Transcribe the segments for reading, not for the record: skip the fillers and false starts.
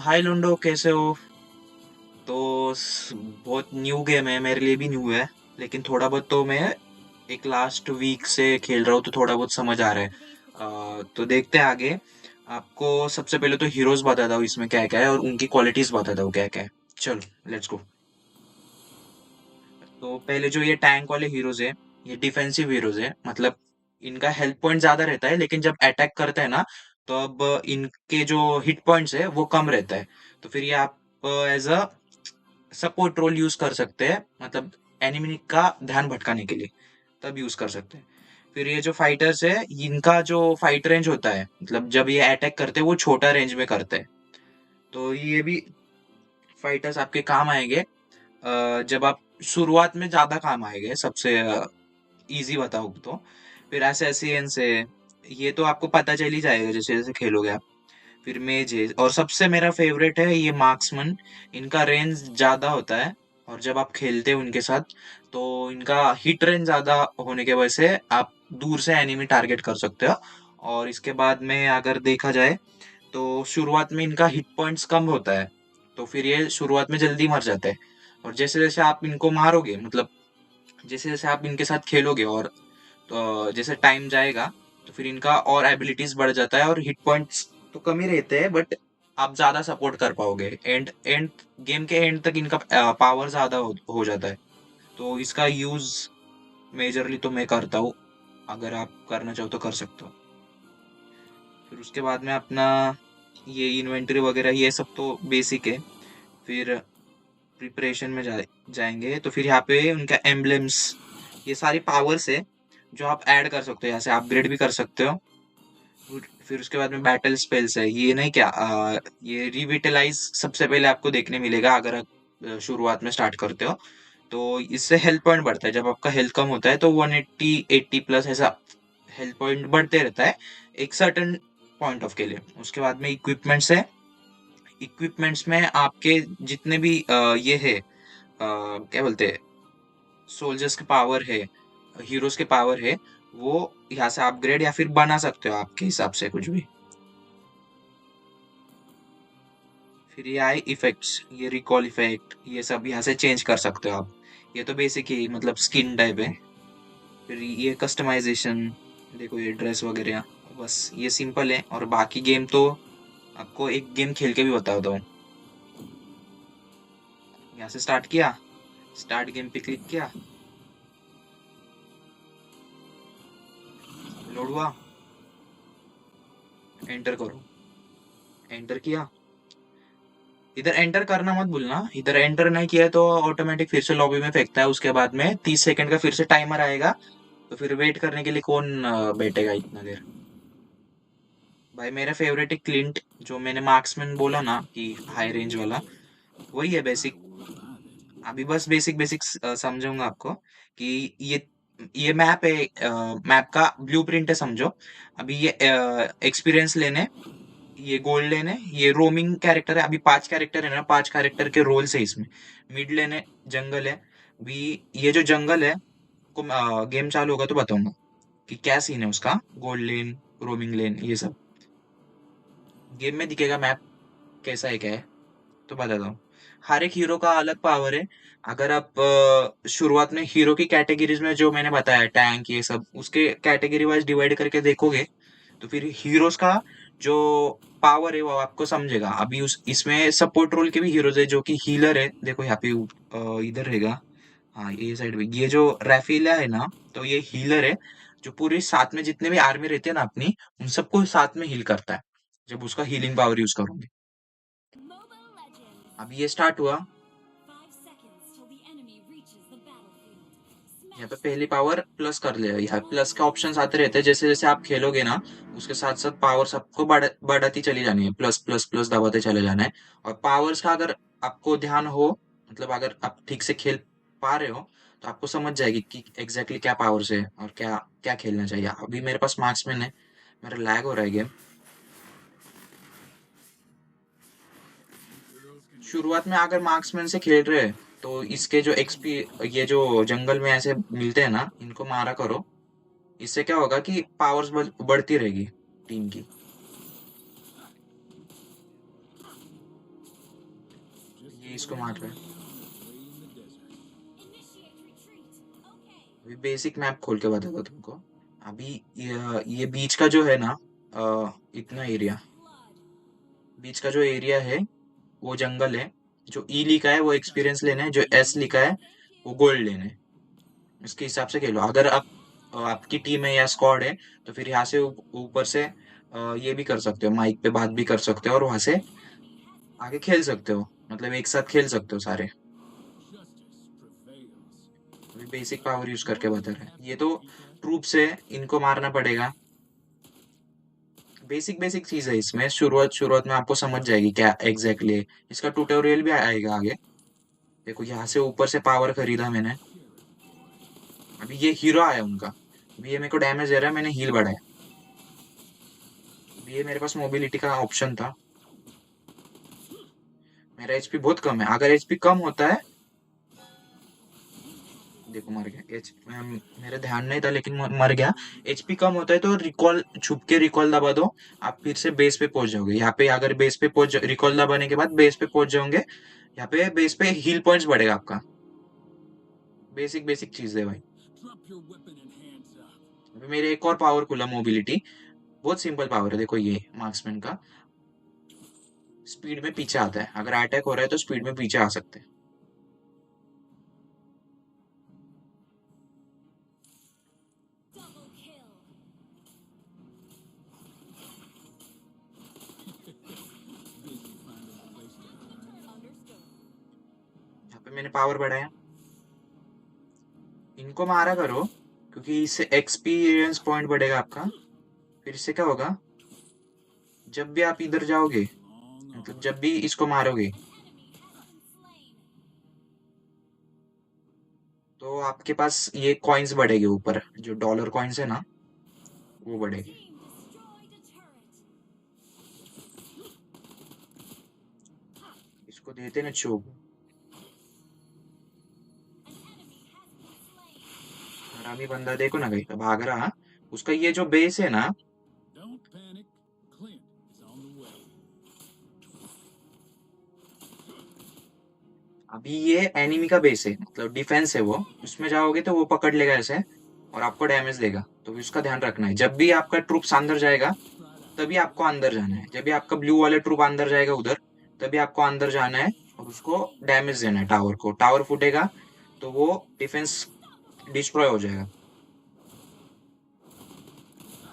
हाय लुंडो, कैसे हो? तो बहुत न्यू गेम है, मेरे लिए भी न्यू है। लेकिन थोड़ा बहुत तो मैं एक लास्ट वीक से खेल रहा हूँ, तो थोड़ा बहुत समझ आ रहा है। तो देखते हैं आगे। आपको सबसे पहले तो हीरोज बताता हूँ इसमें क्या क्या है, और उनकी क्वालिटीज बताता हूँ क्या क्या है। चलो, लेट्स गो। तो पहले जो ये टैंक वाले हीरोज है, ये डिफेंसिव हीरोज है। मतलब इनका हेल्थ पॉइंट ज्यादा रहता है, लेकिन जब अटैक करते हैं ना, तो अब इनके जो हिट पॉइंट्स है वो कम रहता है। तो फिर ये आप as a support role use कर सकते हैं, मतलब एनिमी का ध्यान भटकाने के लिए तब यूज कर सकते हैं। फिर ये जो फाइटर्स है, इनका जो फाइट रेंज होता है, मतलब जब ये अटैक करते हैं वो छोटा रेंज में करते हैं। तो ये भी फाइटर्स आपके काम आएंगे जब आप शुरुआत में ज्यादा काम आएंगे। सबसे इजी बताऊँ तो फिर असैसियंस है, ये तो आपको पता चल ही जाएगा जैसे जैसे खेलोगे आप। फिर मेज है, और सबसे मेरा फेवरेट है ये मार्क्समैन। इनका रेंज ज्यादा होता है, और जब आप खेलते हो उनके साथ, तो इनका हिट रेंज ज्यादा होने की वजह से आप दूर से एनिमी टारगेट कर सकते हो। और इसके बाद में अगर देखा जाए, तो शुरुआत में इनका हिट पॉइंट्स कम होता है, तो फिर ये शुरुआत में जल्दी मर जाते हैं। और जैसे जैसे आप इनको मारोगे, मतलब जैसे जैसे आप इनके साथ खेलोगे, और तो जैसे टाइम जाएगा, तो फिर इनका और एबिलिटीज बढ़ जाता है, और हिट पॉइंट्स तो कम ही रहते हैं, बट आप ज्यादा सपोर्ट कर पाओगे। एंड एंड गेम के एंड तक इनका पावर ज्यादा हो जाता है। तो इसका यूज मेजरली तो मैं करता हूँ। अगर आप करना चाहो तो कर सकते हो। फिर उसके बाद में अपना ये इन्वेंटरी वगैरह ये सब तो बेसिक है। फिर प्रिपरेशन में जाएंगे, तो फिर यहाँ पे उनका एम्बलेम्स, ये सारी पावर्स है जो आप ऐड कर सकते हो, यहाँ से अपग्रेड भी कर सकते हो। फिर उसके बाद में बैटल स्पेल्स है, ये नहीं क्या, ये रिविटलाइज सबसे पहले आपको देखने मिलेगा अगर आप शुरुआत में स्टार्ट करते हो। तो इससे हेल्थ पॉइंट बढ़ता है। जब आपका हेल्थ कम होता है तो 180 80 प्लस ऐसा हेल्थ पॉइंट बढ़ते रहता है एक सर्टेन पॉइंट ऑफ के लिए। उसके बाद में इक्विपमेंट्स है। इक्विपमेंट्स में आपके जितने भी ये है, क्या बोलते हैं, सोल्जर्स के पावर है, हीरोज के पावर है, वो यहाँ से अपग्रेड या फिर बना सकते हो आपके हिसाब से कुछ भी। फिर ये आए इफेक्ट्स, ये रिकॉल इफेक्ट, ये सब यहाँ से चेंज कर सकते हो आप। ये तो बेसिक ही मतलब स्किन टाइप है। फिर ये कस्टमाइजेशन, देखो ये ड्रेस वगैरह, बस ये सिंपल है। और बाकी गेम तो आपको एक गेम खेल के भी बताता हूँ। यहाँ से स्टार्ट किया, स्टार्ट गेम पे क्लिक किया, लोड हुआ, एंटर करो, एंटर किया। इधर एंटर करना मत भूलना, इधर एंटर नहीं किया तो ऑटोमेटिक फिर से लॉबी में फेंकता है। उसके बाद में 30 सेकंड का फिर से टाइमर आएगा, तो फिर वेट करने के लिए कौन बैठेगा इतना देर। भाई मेरा फेवरेट है क्लिंट, जो मैंने मार्क्समैन बोला ना कि हाई रेंज वाला, वही है बेसिक। अभी बस बेसिक बेसिक समझाऊंगा आपको कि ये मैप है, मैप का ब्लूप्रिंट है समझो। अभी ये एक्सपीरियंस लेने, ये गोल्ड लेने, ये रोमिंग कैरेक्टर है। अभी 5 कैरेक्टर है ना, 5 कैरेक्टर के रोल्स है इसमें। मिड लेने, जंगल है। अभी ये जो जंगल है, को गेम चालू होगा तो बताऊंगा कि क्या सीन है उसका। गोल्ड लेन, रोमिंग लेन, ये सब गेम में दिखेगा मैप कैसा है क्या है, तो बताता हूँ। हर एक हीरो का अलग पावर है। अगर आप शुरुआत में हीरो की कैटेगरीज में जो मैंने बताया, टैंक ये सब, उसके कैटेगरी वाइज डिवाइड करके देखोगे, तो फिर हीरोज का जो पावर है वो आपको समझेगा। अभी उस इसमें सपोर्ट रोल के भी हीरोज है, जो कि हीलर है। देखो यहाँ पे इधर रहेगा, हाँ ये साइड में ये जो रैफीला है ना, तो ये हीलर है, जो पूरे साथ में जितने भी आर्मी रहते हैं ना अपनी, उन सबको साथ में हील करता है जब उसका हीलिंग पावर यूज करोगे। अब ये स्टार्ट हुआ, यहाँ पे पहली पावर प्लस कर ले। यहाँ प्लस के ऑप्शंस आते रहते हैं, जैसे जैसे आप खेलोगे ना, उसके साथ साथ पावर सबको बढ़ाती चली जानी है, प्लस प्लस प्लस दबाते चले जाना है। और पावर्स का अगर आपको ध्यान हो, मतलब अगर आप ठीक से खेल पा रहे हो, तो आपको समझ जाएगी कि एग्जैक्टली क्या पावर्स है और क्या क्या खेलना चाहिए। अभी मेरे पास मार्क्समैन है, मेरा लैग हो रहा है गेम। शुरुआत में अगर मार्क्समैन से खेल रहे हैं, तो इसके जो एक्सपी, ये जो जंगल में ऐसे मिलते हैं ना, इनको मारा करो। इससे क्या होगा कि पावर्स बढ़ती रहेगी टीम की। ये इसको मार रहा है। अभी बेसिक मैप खोल के बताता हूँ तुमको। अभी ये बीच का जो है ना, इतना एरिया, बीच का जो एरिया है वो जंगल है। जो ई लिखा है वो एक्सपीरियंस लेना है, जो एस लिखा है वो गोल्ड लेना है। इसके हिसाब से खेलो। अगर आप आपकी टीम है या स्क्वाड है तो फिर यहाँ से ऊपर से ये भी कर सकते हो, माइक पे बात भी कर सकते हो और वहां से आगे खेल सकते हो, मतलब एक साथ खेल सकते हो सारे। अभी बेसिक पावर यूज करके बता रहे हैं। ये तो ट्रूप से इनको मारना पड़ेगा। बेसिक बेसिक चीज है इसमें, शुरुआत शुरुआत में आपको समझ जाएगी क्या एग्जैक्टली है। इसका ट्यूटोरियल भी आएगा आगे। देखो यहाँ से ऊपर से पावर खरीदा मैंने। अभी ये हीरो आया उनका। अभी ये मेरे को डैमेज दे रहा है, मैंने हील बढ़ाया। अभी ये मेरे पास मोबिलिटी का ऑप्शन था। मेरा एचपी बहुत कम है। अगर एचपी कम होता है, देखो मर गया। मेरा ध्यान नहीं था लेकिन मर गया। एचपी कम होता है तो रिकॉल, छुप के रिकॉल दबा दो। आप फिर से बेस पे पहुंच जाओगे। यहाँ पे अगर बेस पे पहुंच, रिकॉल दबाने के बाद बेस पे पहुंच जाओगे। यहाँ पे बेस पे हील पॉइंट्स बढ़ेगा आपका। बेसिक बेसिक चीज है भाई। अभी मेरे एक और पावर खुला, मोबिलिटी। बहुत सिंपल पावर है। देखो ये मार्क्समैन का स्पीड में पीछे आता है। अगर अटैक हो रहा है तो स्पीड में पीछे आ सकते हैं। यहाँ पे मैंने पावर बढ़ाया। इनको मारा करो क्योंकि इससे एक्सपीरियंस पॉइंट बढ़ेगा आपका। फिर इससे क्या होगा, जब भी आप इधर जाओगे, मतलब जब भी इसको मारोगे, तो आपके पास ये कॉइन्स बढ़ेंगे ऊपर, जो डॉलर कॉइन्स है ना, वो बढ़ेगी। इसको देते ना चोप। हरामी बंदा देखो ना कहीं पे भाग रहा। उसका ये जो बेस है ना, अभी ये एनिमी का बेस है, मतलब डिफेंस है वो। उसमें जाओगे तो वो पकड़ लेगा ऐसे और आपको डैमेज देगा। तो उसका ध्यान रखना है। जब भी आपका ट्रूप्स अंदर जाएगा तभी आपको अंदर जाना है। जब भी आपका ब्लू वाले ट्रूप अंदर जाएगा उधर, तभी आपको अंदर जाना है और उसको डैमेज देना है। टावर को, टावर फूटेगा तो वो डिफेंस डिस्ट्रॉय हो जाएगा।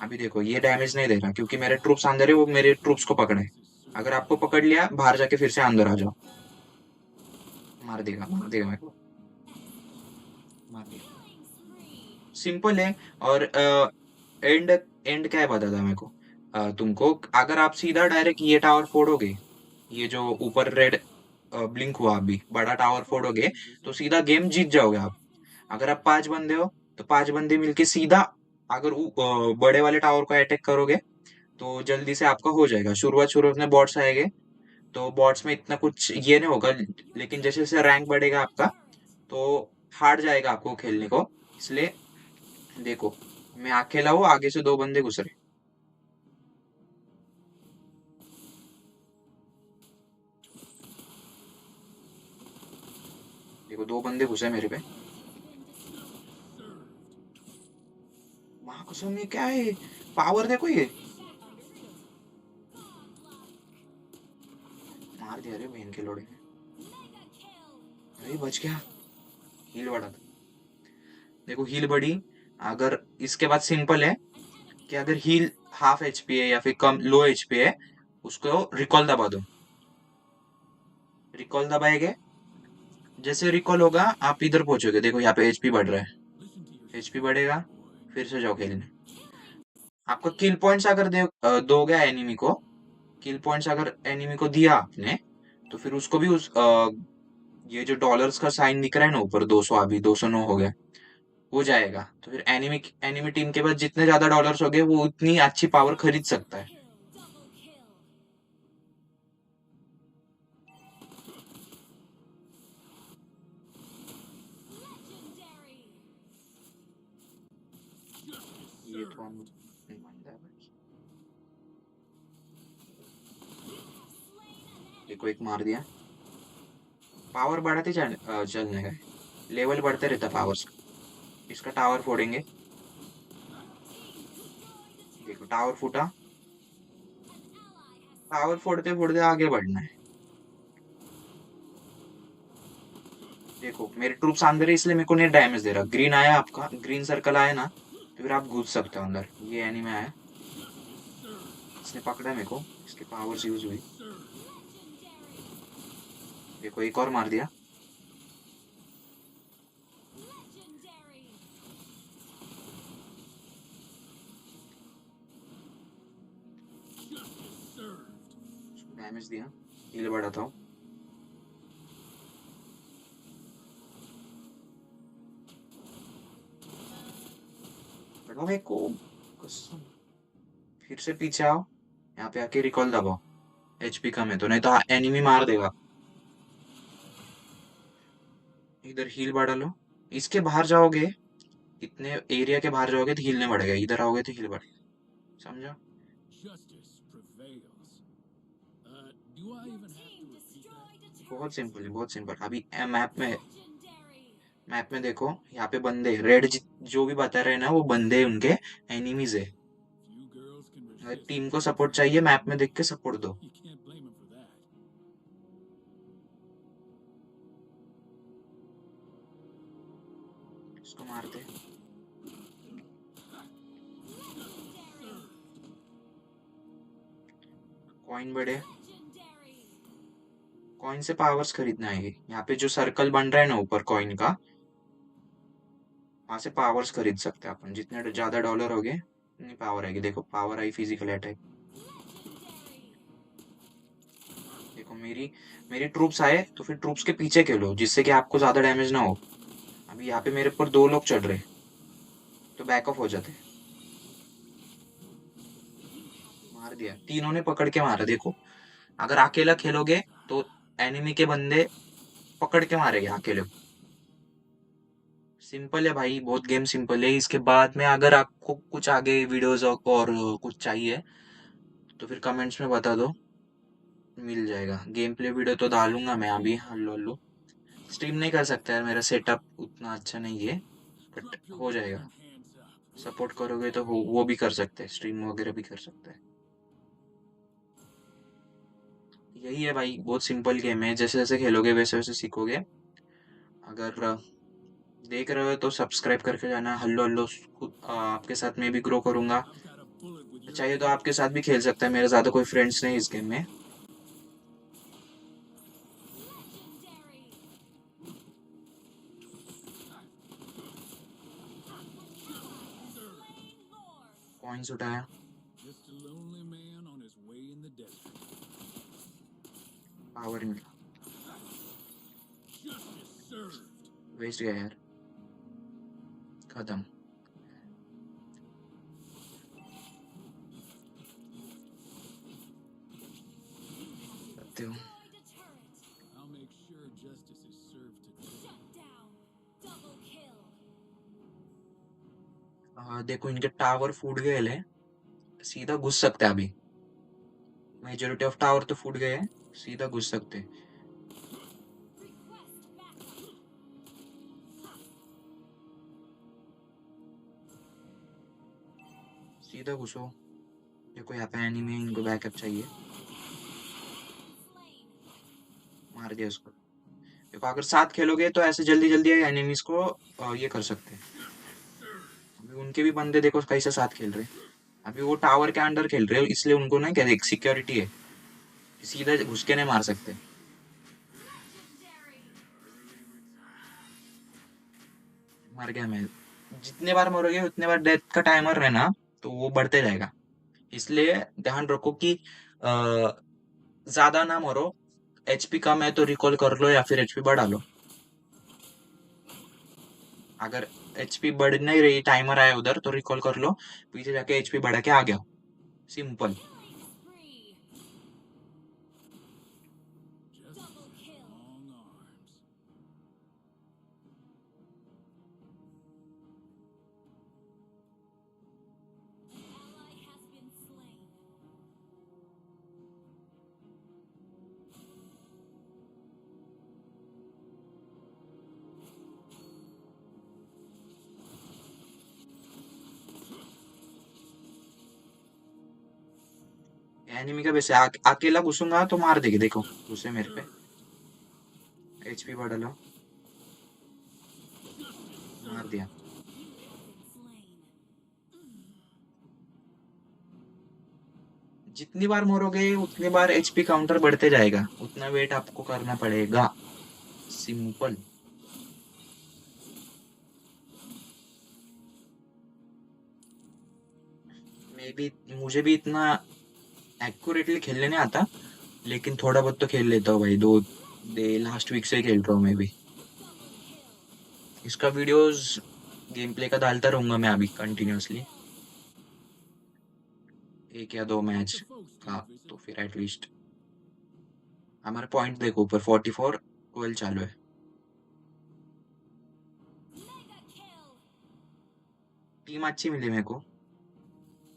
अभी देखो ये डैमेज नहीं दे रहा क्योंकि मेरे ट्रूप्स अंदर है, वो मेरे ट्रूप्स को पकड़े। अगर आपको पकड़ लिया, बाहर जाके फिर से अंदर आ जाओ। मार देगा मेरे को। मार दिया। सिंपल है। और एंड एंड क्या है पता था मेरे को। तुमको अगर आप सीधा डायरेक्ट ये टावर फोड़ोगे, ये जो ऊपर रेड ब्लिंक हुआ अभी बड़ा टावर फोड़ोगे, तो सीधा गेम जीत जाओगे आप। अगर आप 5 बंदे हो तो 5 बंदे मिलके सीधा, अगर बड़े वाले टावर को अटैक करोगे तो जल्दी से आपका हो जाएगा। शुरुआत शुरुआत में बॉट्स आएंगे तो बॉट्स में इतना कुछ ये नहीं होगा, लेकिन जैसे जैसे रैंक बढ़ेगा आपका तो हार्ड जाएगा आपको खेलने को। इसलिए देखो, मैं अकेला हूँ, आगे से 2 बंदे घुस रहे। देखो 2 बंदे घुसे मेरे पे। वहां कसम, ये क्या है? पावर देखो ये। मार दिया रे बहन के लोड़े ने। अरे बच गया। हील बढ़ा था। देखो हील बढ़ी। अगर इसके बाद सिंपल है कि अगर हील हाफ एचपी है या फिर कम लो एचपी है, उसको रिकॉल दबा दो। रिकॉल दबाएंगे, जैसे रिकॉल होगा आप इधर पहुंचोगे। देखो यहाँ पे एचपी बढ़ रहा है। एचपी बढ़ेगा, फिर से जाओ खेलने। आपको किल पॉइंट्स अगर दोगे एनिमी को, किल पॉइंट्स अगर एनिमी को दिया आपने, तो फिर उसको भी ये जो डॉलर्स का साइन दिख रहा है ना ऊपर, 200, अभी 209 हो गया, वो जाएगा। तो फिर एनिमी एनिमी टीम के पास जितने ज्यादा डॉलर्स हो गए वो उतनी अच्छी पावर खरीद सकता है। ये तो हम नहीं मानता है भाई। देखो एक मार दिया। पावर बढ़ाते चलने का, लेवल बढ़ते रहता पावर्स का। इसका टावर फोड़ेंगे, देखो टावर फूटा। टावर फोड़ते फोड़ते आगे बढ़ना है। देखो मेरे ट्रूप्स अंदर है, इसलिए मेरे को नहीं डैमेज दे रहा। ग्रीन आया, आपका ग्रीन सर्कल आया ना, तो फिर आप घुस सकते हो अंदर। ये एनिमी आया, इसने पकड़ा मेरे को, इसकी पावर्स यूज हुई। देखो एक और मार दिया। डैमेज दिया, हील बढ़ाता हूँ। बढ़ाओ मेरे को, कसम। फिर से पीछे आओ, यहाँ पे आके रिकॉल दबाओ। एचपी कम है तो, नहीं तो एनिमी मार देगा। इधर हील बढ़ा लो। इसके बाहर जाओगे, इतने एरिया के बाहर जाओगे तो हील नहीं बढ़ेगा, इधर आओगे तो हील बढ़ेगा। समझो? बहुत सिंपल है, बहुत सिंपल। अभी मैप में देखो, यहाँ पे बंदे रेड जो भी बता रहे हैं ना, वो बंदे उनके एनिमीज है। अगर टीम को सपोर्ट चाहिए, मैप में देख के सपोर्ट दो। इसको मारते, कॉइन बढ़े। कॉइन से पावर्स खरीदना है। यहाँ पे जो सर्कल बन रहा है ना ऊपर कॉइन का, वहां से पावर्स खरीद सकते हैं अपन। जितने ज्यादा डॉलर हो गए उतनी पावर आएगी। देखो पावर आई, फिजिकल अटैक। देखो मेरी मेरी ट्रूप्स आए तो फिर ट्रूप्स के पीछे खेलो, जिससे कि आपको ज्यादा डैमेज ना हो। अभी यहाँ पे मेरे ऊपर 2 लोग चढ़ रहे, तो बैक ऑफ हो जाते। मार दिया, तीनों ने पकड़ के मारा। देखो अगर अकेला खेलोगे तो एनिमी के बंदे पकड़ के मारेंगे अकेले। सिंपल है भाई, बहुत गेम सिंपल है। इसके बाद में अगर आपको कुछ आगे वीडियोस और कुछ चाहिए तो फिर कमेंट्स में बता दो, मिल जाएगा। गेम प्ले वीडियो तो डालूंगा मैं अभी, हल्लो हल्लो। स्ट्रीम नहीं कर सकता यार, मेरा सेटअप उतना अच्छा नहीं है, बट हो जाएगा। सपोर्ट करोगे तो वो भी कर सकते हैं, स्ट्रीम वगैरह भी कर सकते हैं। यही है भाई, बहुत सिंपल गेम है। जैसे जैसे खेलोगे वैसे वैसे सीखोगे। अगर देख रहे हो तो सब्सक्राइब करके जाना। हल्लो हल्लो आपके साथ मैं भी ग्रो करूंगा। चाहिए तो आपके साथ भी खेल सकता है, मेरे ज्यादा कोई फ्रेंड्स नहीं इस गेम में। कॉइन्स उठाया, पावर मिला, वेस्ट गया यार, खत्म। सकते हो। देखो इनके टावर फूट गए ले, सीधा घुस सकते हैं अभी। मेजोरिटी ऑफ टावर तो फूट गए हैं, सीधा घुस सकते हैं। सीधा घुसो। देखो यहाँ पे एनिमी है, इनको बैकअप चाहिए। मार दिया उसको। देखो अगर साथ खेलोगे तो ऐसे जल्दी जल्दी एनिमीज को ये कर सकते हैं। अभी उनके भी बंदे देखो कैसे साथ खेल रहे हैं। अभी वो टावर के अंडर खेल रहे हो, इसलिए उनको नहीं कहते, सिक्योरिटी है, सीधा घुस के नहीं मार सकते। मर गया मैं। जितने बार मरोगे उतने बार डेथ का टाइमर रहना, तो वो बढ़ते जाएगा। इसलिए ध्यान रखो कि ज्यादा ना मरो। एचपी कम है तो रिकॉल कर लो या फिर एचपी बढ़ा लो। अगर एचपी बढ़ नहीं रही, टाइमर आया उधर, तो रिकॉल कर लो, पीछे जाके एचपी बढ़ा के आ गया। सिंपल। एनिमी का वैसे अकेला घुसूंगा तो मार देगी, देखो घुसे मेरे पे। एचपी बढ़ा लो, मार दिया। जितनी बार मरोगे उतनी बार एचपी काउंटर बढ़ते जाएगा, उतना वेट आपको करना पड़ेगा। सिंपल। मे भी मुझे भी इतना एक्यूरेटली खेलने नहीं आता, लेकिन थोड़ा बहुत तो खेल लेता हूँ भाई। दो दे लास्ट वीक से खेल रहा हूँ मैं भी। इसका वीडियोस गेम प्ले का डालता रहूंगा मैं अभी कंटिन्यूअसली, एक या दो मैच का, तो फिर एटलीस्ट। हमारे पॉइंट देखो ऊपर 44 12 चालू है। टीम अच्छी मिली मेरे को,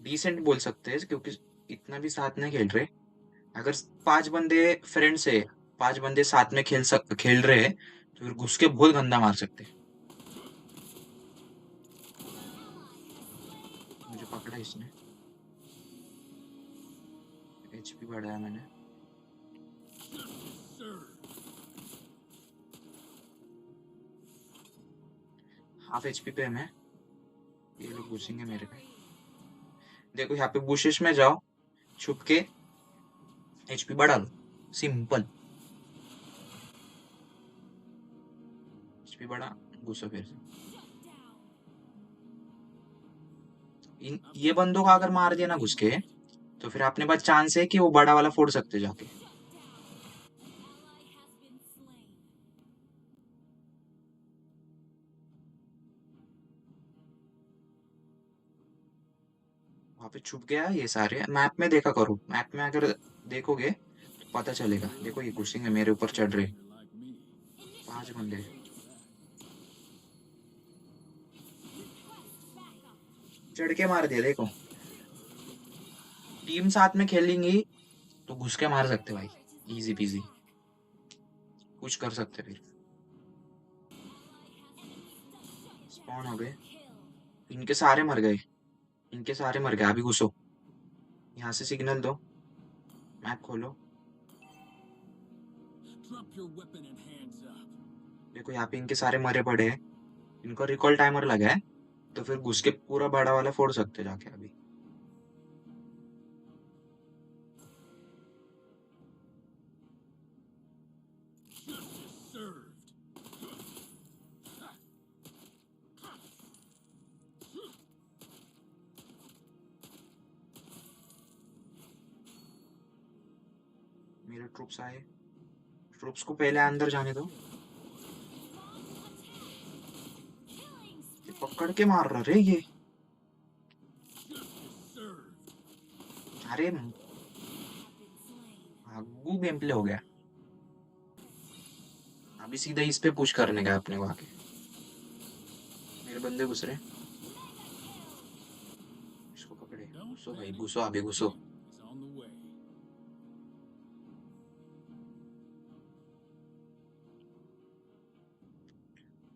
डिसेंट बोल सकते हैं, क्योंकि इतना भी साथ नहीं खेल रहे। अगर 5 बंदे फ्रेंड्स है, 5 बंदे साथ में खेल रहे हैं, तो फिर घुस के बहुत गंदा मार सकते हैं। मुझे पकड़ा इसने, एचपी बढ़ाया मैंने। हाफ एचपी पे है मैं। ये लोग घुसेंगे मेरे पे। देखो यहाँ पे बुशेस में जाओ, छुप के एचपी बढ़ा लो, सिंपल। एचपी बढ़ा, घुसो फिर से। ये बंदों का अगर मार दिया ना घुस के, तो फिर अपने पास चांस है कि वो बड़ा वाला फोड़ सकते जाके। वहां पे छुप गया ये सारे। मैप में देखा करो, मैप में अगर देखोगे तो पता चलेगा। देखो ये घुसेंगे मेरे ऊपर चढ़ रहे 5 बंदे। चढ़ के मार दिया देखो। टीम साथ में खेलेंगी तो घुस के मार सकते भाई, इजी पीजी, कुछ कर सकते फिर। स्पॉन हो गए, इनके सारे मर गए, इनके सारे मर गए। अभी घुसो, यहाँ से सिग्नल दो, मैप खोलो। देखो यहाँ पे इनके सारे मरे पड़े हैं, इनको रिकॉल टाइमर लगा है, तो फिर घुस के पूरा बड़ा वाला फोड़ सकते जाके अभी। मेरे ट्रूप्स आए, ट्रूप्स को पहले अंदर जाने दो। ये पकड़ के मार रहा रे ये। अरे भागू गेम प्ले हो गया। अभी सीधा इस पे पुश करने का अपने को आके। मेरे बंदे घुस रहे, इसको पकड़े। घुसो भाई घुसो, अभी घुसो।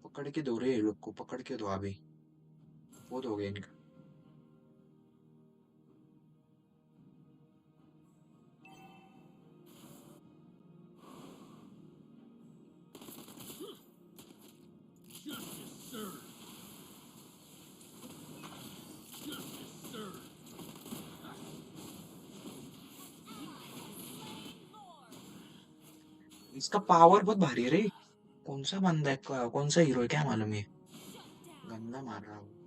पकड़ के दो रे, ये लोग को पकड़ के दो अभी। बहुत हो गया इनका। इसका पावर बहुत भारी है रे। कौन सा बंदा है, कौन सा हीरो है क्या मालूम, ये गंदा मार रहा हूँ।